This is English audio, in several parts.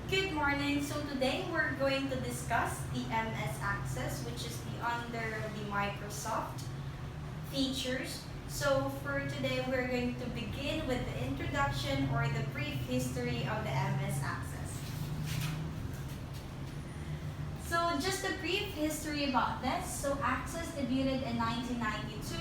Good morning. So today we're going to discuss the MS Access, which is under the Microsoft features. So for today, we're going to begin with the introduction or the brief history of the MS Access. So just a brief history about this. So Access debuted in 1992.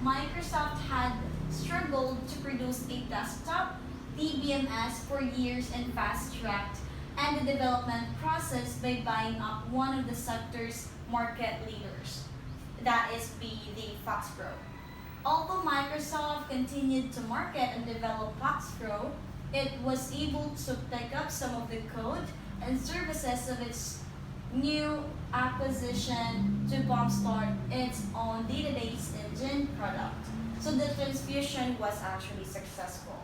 Microsoft had struggled to produce a desktop DBMS for years and fast-tracked and the development process by buying up one of the sector's market leaders, that is the FoxPro. Although Microsoft continued to market and develop FoxPro, it was able to pick up some of the code and services of its new acquisition to jumpstart its own database engine product. So the transfusion was actually successful.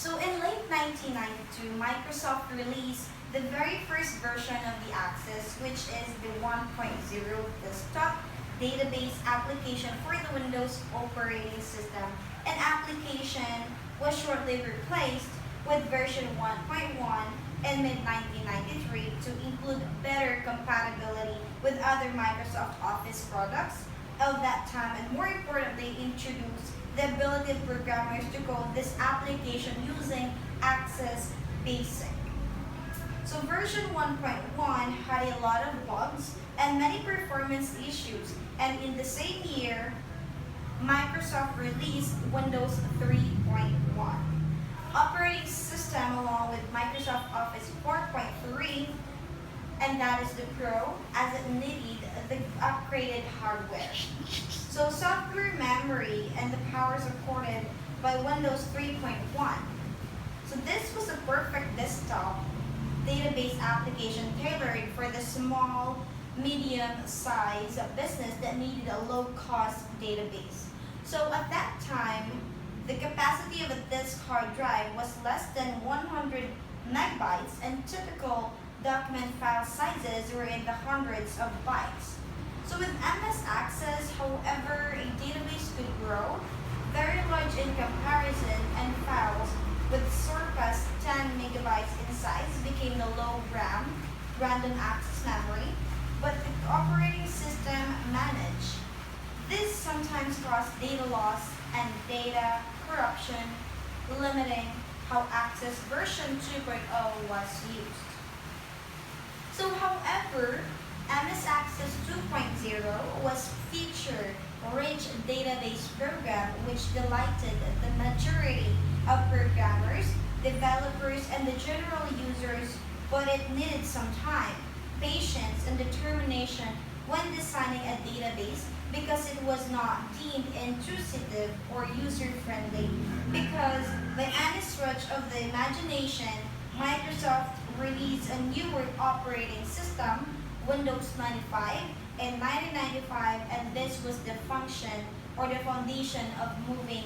So in late 1992, Microsoft released the very first version of the Access, which is the 1.0 desktop database application for the Windows operating system. An application was shortly replaced with version 1.1 in mid-1993 to include better compatibility with other Microsoft Office products of that time, and more importantly, introduce the ability of programmers to code this application using Access Basic. So version 1.1 had a lot of bugs and many performance issues, and in the same year, Microsoft released Windows 3.1 operating system along with Microsoft Office 4.3, and that is the Pro, as it needed the upgraded hardware. So software memory and the power supported by Windows 3.1. So this was a perfect desktop database application tailored for the small, medium-sized business that needed a low-cost database. So at that time, the capacity of a disk hard drive was less than 100 megabytes, and typical document file sizes were in the hundreds of bytes. So with MS Access, however, a database could grow very large in comparison, and files with surpassed 10 megabytes in size became the low RAM, random access memory, but the operating system managed. This sometimes caused data loss and data corruption, limiting how Access version 2.0 was used. So however, MS Access 2.0 was feature-rich database program which delighted the majority of programmers, developers, and the general users, but it needed some time, patience, and determination when designing a database because it was not deemed intuitive or user-friendly. Because by any stretch of the imagination, Microsoft released a newer operating system, Windows 95, in 1995, and this was the function or the foundation of moving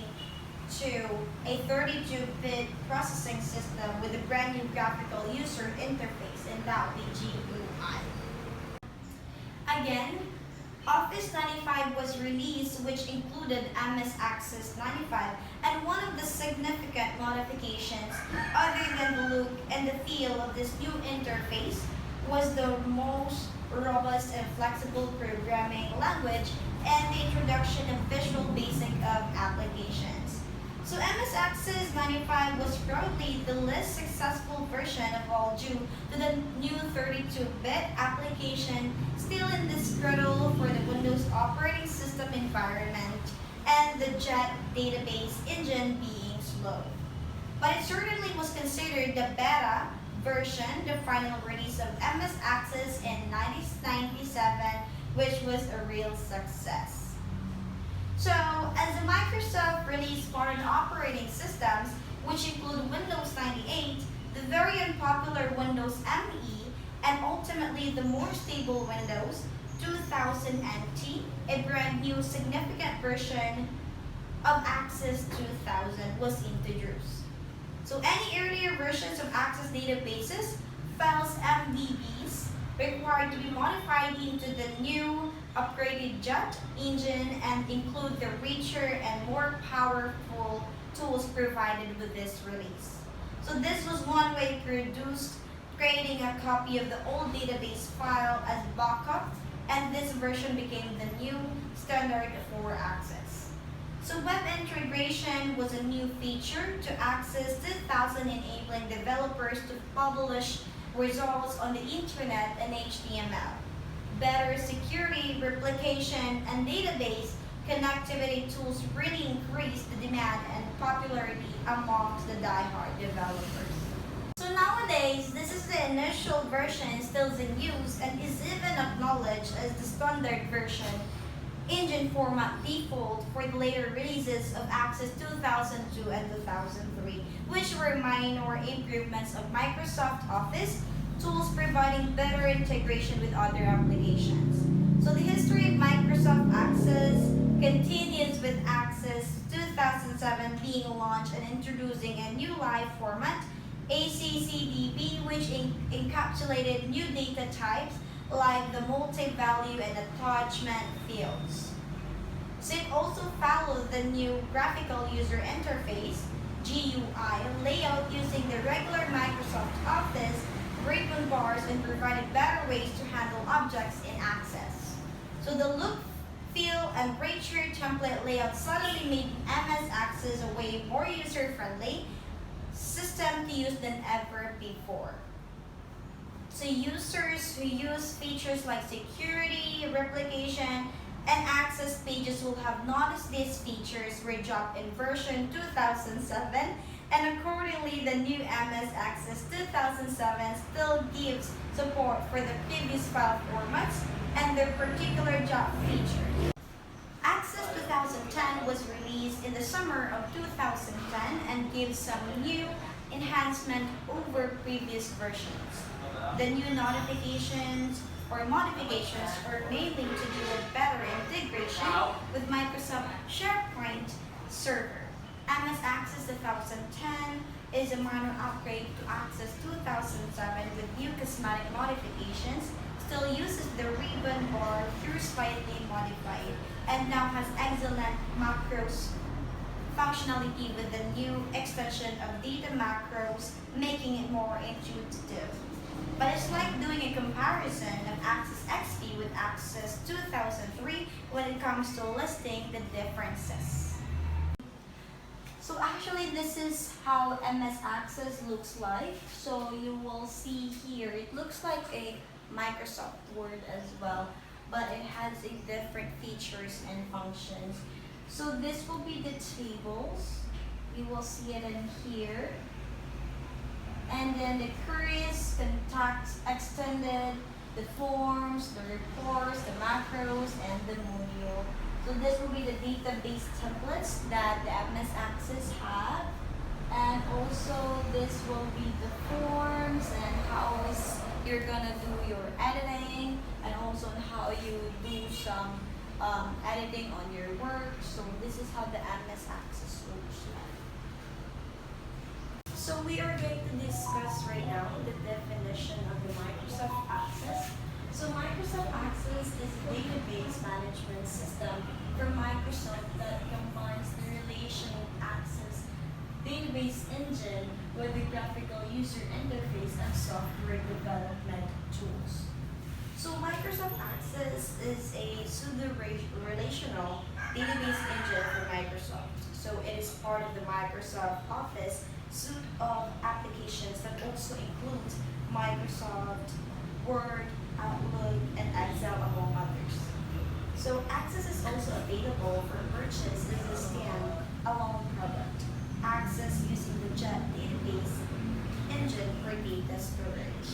to a 32-bit processing system with a brand new graphical user interface, and that would be GUI. Again, Office 95 was released, which included MS Access 95, and one of the significant modifications, other than the look and the feel of this new interface, was the most robust and flexible programming language and the introduction of Visual Basic of applications. So MS Access 95 was probably the least successful version of all due to the new 32-bit application still in this kernel for the Windows operating system environment and the JET database engine being slow. But it certainly was considered the beta version, the final release of MS Access in 1997, which was a real success. So, as the Microsoft released modern operating systems, which include Windows 98, the very unpopular Windows ME, and ultimately the more stable Windows 2000 NT, a brand new significant version of Access 2000 was introduced. So any earlier versions of Access databases, files MDBs, required to be modified into the new upgraded JET engine and include the richer and more powerful tools provided with this release. So this was one way to reduce creating a copy of the old database file as backup, and this version became the new standard for Access. So web integration was a new feature to Access 2000, enabling developers to publish results on the internet in HTML. Better security, replication, and database connectivity tools really increased the demand and popularity amongst the die-hard developers. So nowadays, this is the initial version still in use and is even acknowledged as the standard version engine format default for the later releases of Access 2002 and 2003, which were minor improvements of Microsoft Office tools providing better integration with other applications. So the history of Microsoft Access continues with Access 2007 being launched and introducing a new live format, ACCDB, which encapsulated new data types like the multi-value and attachment fields. So it also followed the new graphical user interface, GUI, layout using the regular Microsoft Office ribbon bars and provided better ways to handle objects in Access. So the look, feel, and richer template layout suddenly made MS Access a way more user-friendly system to use than ever before. So users who use features like security, replication, and access pages will have noticed these features were dropped in version 2007, and accordingly the new MS Access 2007 still gives support for the previous file formats and their particular job feature. Access 2010 was released in the summer of 2010 and gives some new enhancement over previous versions. The new notifications or modifications are mainly to do with better integration with Microsoft SharePoint Server. MS Access 2010 is a minor upgrade to Access 2007 with new cosmetic modifications, still uses the ribbon bar through slightly modified, and now has excellent macros functionality with the new extension of data macros, making it more intuitive. But it's like doing a comparison of Access XP with Access 2003 when it comes to listing the differences. So actually this is how MS Access looks like. So you will see here, it looks like a Microsoft Word as well, but it has a different features and functions. So this will be the tables. You will see it in here. And then the queries, contacts extended, the forms, the reports, the macros, and the module. So this will be the database templates that the MS Access have. And also this will be the forms and how you're gonna do your editing, and also how you do some editing on your work. So this is how the MS Access looks like. So we are going to discuss right now the definition of the Microsoft Access. So Microsoft Access is a database management system for Microsoft that combines the relational access database engine with the graphical user interface and software development tools. So Microsoft Access is a pseudo-relational database engine for Microsoft. So it is part of the Microsoft Office suite of applications that also includes Microsoft Word, Outlook, and Excel, among others. So Access is also available for purchase as a stand-alone product. Access using the Jet database engine for data storage.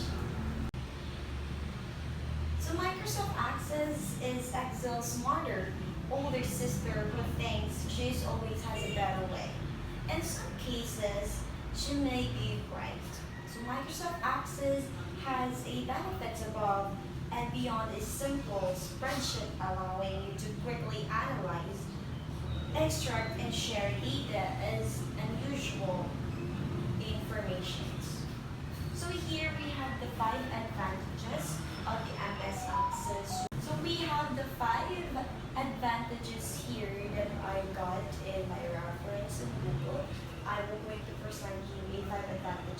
So Microsoft Access is Excel's smarter, older sister who thinks she always has a better way. In some cases, she may be right. So Microsoft Access has a benefits above and beyond a simple spreadsheet, allowing you to quickly analyze, extract, and share data as unusual information. So here we have the 5 advantages of the MS Access. So we have the 5 advantages here that I got in my reference in Google. I will going to first give a 5 advantages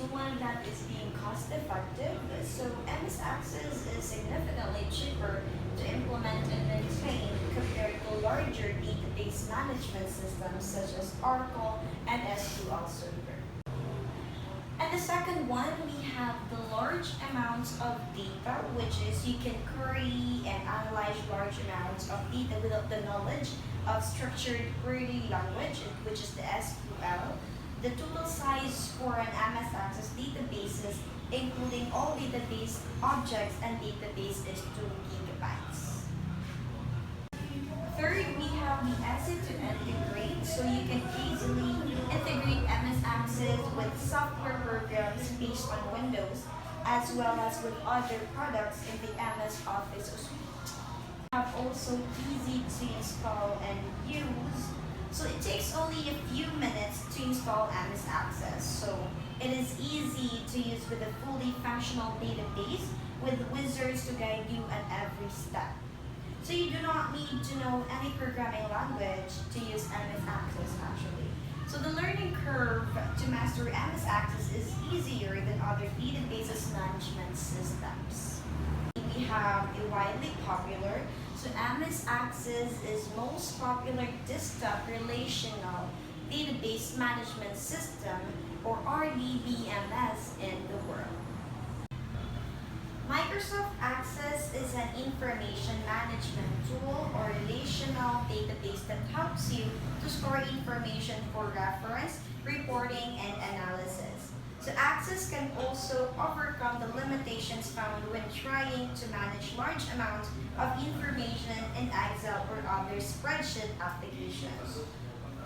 So one of that is being cost effective. So MS Access is significantly cheaper to implement and maintain compared to larger database management systems such as Oracle and SQL Server. And the second one, we have the large amounts of data, which is you can query and analyze large amounts of data without the knowledge of structured query language, which is the SQL. The total size for an MS Access databases, including all database objects and database, is 2 gigabytes. Third, we have the easy to integrate, so you can easily integrate MS Access with software programs based on Windows, as well as with other products in the MS Office suite. Have also easy to install and use, so it takes only a few minutes to install MS Access. So it is easy to use with a fully functional database with wizards to guide you at every step. So you do not need to know any programming language to use MS Access actually. So the learning curve to master MS Access is easier than other databases management systems. We have a widely popular, so MS Access is most popular desktop relational database management system, or RDBMS, in the world. Microsoft Access is an information management tool or relational database that helps you to store information for reference, reporting, and analysis. So Access can also overcome the limitations found when trying to manage large amounts of information in Excel or other spreadsheet applications.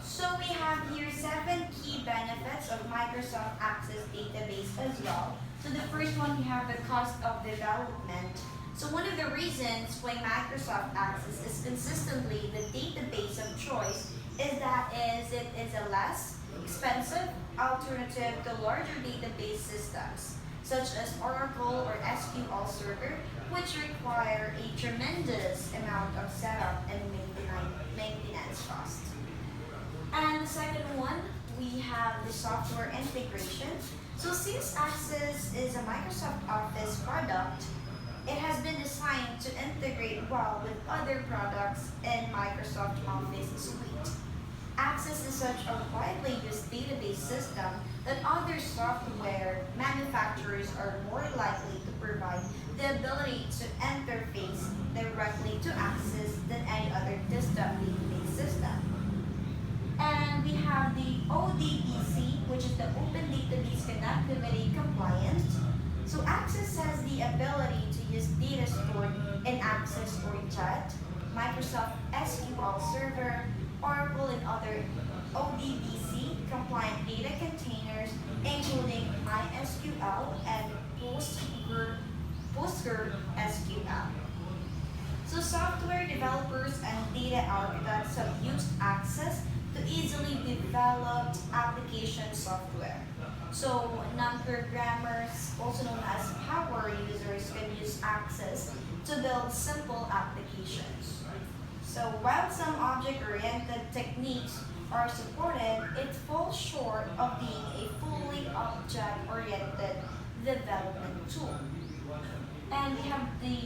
So we have here 7 key benefits of Microsoft Access database as well. So the first one, we have the cost of development. So one of the reasons why Microsoft Access is consistently the database of choice is that it is a less expensive alternative to larger database systems such as Oracle or SQL Server, which require a tremendous amount of setup and maintenance cost. And the second one, we have the software integration. So since Access is a Microsoft Office product, it has been designed to integrate well with other products in Microsoft Office suite. Access is such a widely used database system that other software manufacturers are more likely to provide the ability to interface directly to Access than any other desktop database system. And we have the ODBC, which is the Open Database Connectivity Compliant. So Access has the ability to use data stored in Access or JET, Microsoft SQL Server, Oracle, and other ODBC compliant data containers, including MySQL and PostgreSQL. So software developers and data architects have used Access to easily develop application software. So non-programmers, also known as power users, can use Access to build simple applications. So while some object-oriented techniques are supported, it falls short of being a fully object-oriented development tool. And we have the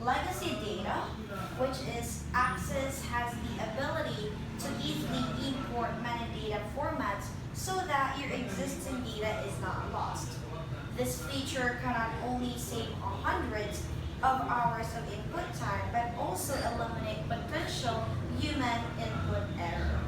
legacy data, which is Access has the ability to easily import metadata formats so that your existing data is not lost. This feature cannot only save hundreds of hours of input time, but also eliminate potential human input error.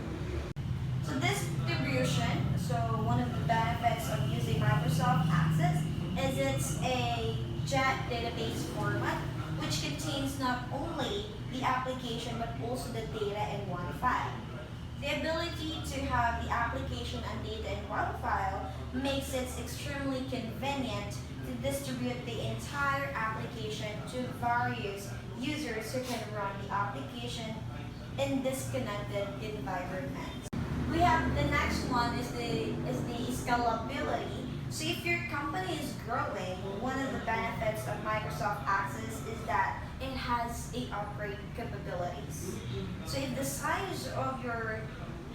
So distribution, so one of the benefits of using Microsoft Access is it's a JET database format, which contains not only the application but also the data in one file. The ability to have the application and data in one file makes it extremely convenient to distribute the entire application to various users who can run the application in disconnected environments. We have the next one is the scalability. So if your company is growing, one of the benefits of Microsoft Access is that it has a upgrade capabilities. So if the size of your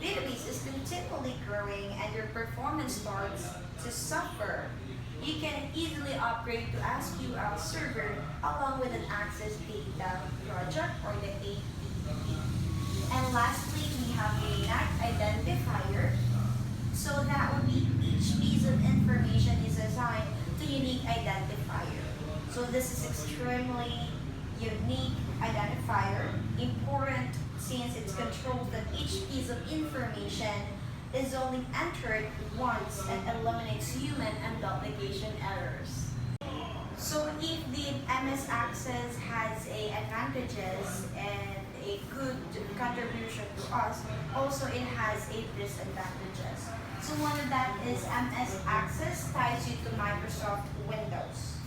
database is continually growing and your performance starts to suffer, you can easily upgrade to SQL Server along with an Access Data Project or the ADP. And lastly, we have a NAT identifier. So that would be each piece of information is assigned to unique identifier. So this is extremely unique identifier, important since it controls that each piece of information is only entered once and eliminates human and duplication errors. So if the MS Access has a advantages and a good contribution to us, also it has a disadvantages. So one of that is MS Access ties you to Microsoft Windows.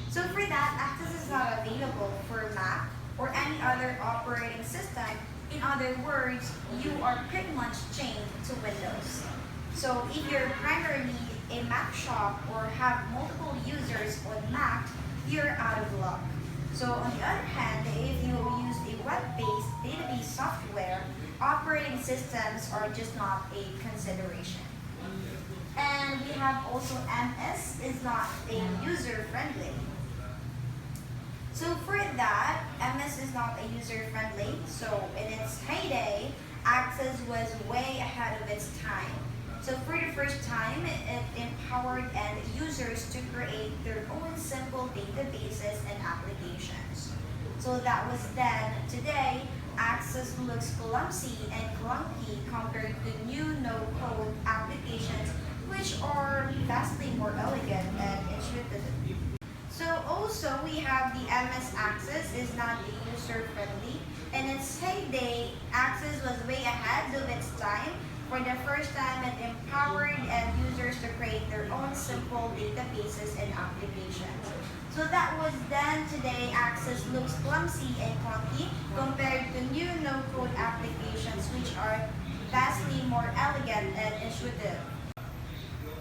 So for that, Access is not available for Mac or any other operating system. In other words, you are pretty much chained to Windows. So if you're primarily a Mac shop or have multiple users on Mac, you're out of luck. So on the other hand, if you use a web-based database software, operating systems are just not a consideration. And we have also MS is not a user-friendly. So for that, MS is not a user-friendly. So in its heyday, Access was way ahead of its time. So for the first time, it empowered end users to create their own simple databases and applications. So that was then. Today, Access looks clumsy and clunky compared to new no-code applications, which are vastly more elegant and intuitive. So also we have the MS Access is not user-friendly. In its heyday, Access was way ahead of its time. For the first time, it empowered end users to create their own simple databases and applications. So that was then. Today, Access looks clumsy and clunky compared to new no-code applications which are vastly more elegant and intuitive.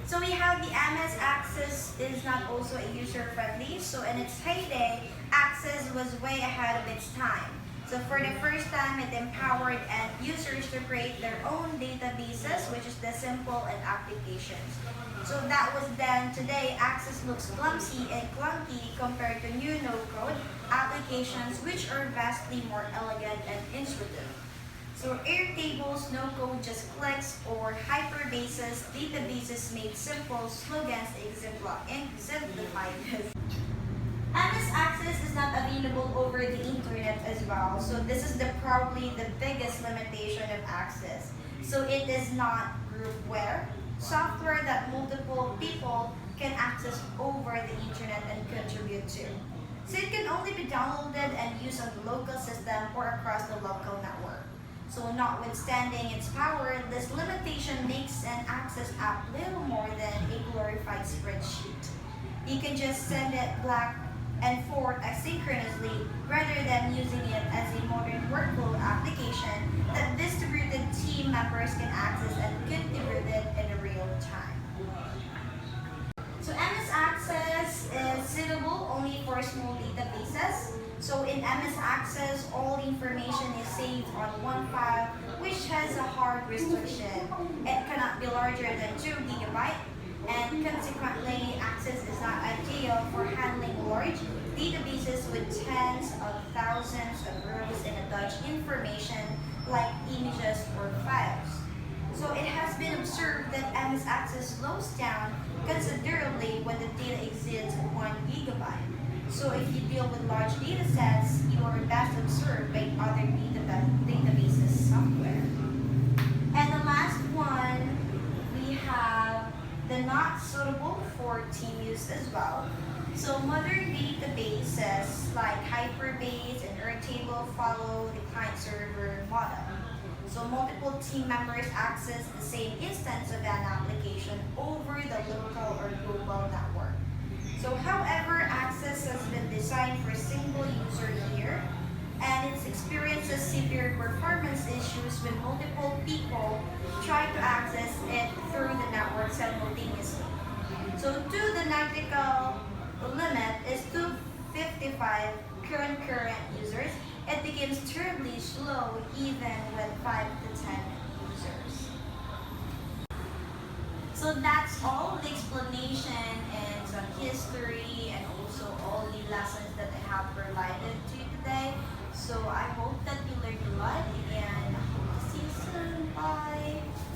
So we have the MS Access is not also a user-friendly. So in its heyday, Access was way ahead of its time. So for the first time, it empowered end users to create their own databases, which is the simple and applications. So that was then. Today, Access looks clumsy and clunky compared to new no-code applications, which are vastly more elegant and intuitive. So Airtables, no-code, just clicks, or Hyperbases, databases made simple, slogans exemplified this. MS Access is not available over the internet as well. So this is probably the biggest limitation of Access. So it is not groupware, software that multiple people can access over the internet and contribute to. So it can only be downloaded and used on the local system or across the local network. So notwithstanding its power, this limitation makes an Access app little more than a glorified spreadsheet. You can just send it back and forth asynchronously rather than using it as a modern workflow application that distributed team members can access and contribute it in real time. So MS Access is suitable only for small databases. So in MS Access, all information is saved on one file, which has a hard restriction. It cannot be larger than 2 GB, and consequently, Access is not ideal for handling large databases with tens of thousands of rows and attached information like images or files. So it has been observed that MS Access slows down considerably when the data exceeds 1 GB. So if you deal with large data sets, you are best observed by other databases software. And the last one, we have the not suitable for team use as well. So modern databases like Hyperbase and Airtable follow the client-server model. So multiple team members access the same instance of an application over the local or global network. So however, Access has been designed for single user here, and it experiences severe performance issues when multiple people try to access it through the network simultaneously. So to the critical limit is 255 concurrent users. It becomes terribly slow even with 5 to 10 So that's all the explanation and some history and also all the lessons that I have from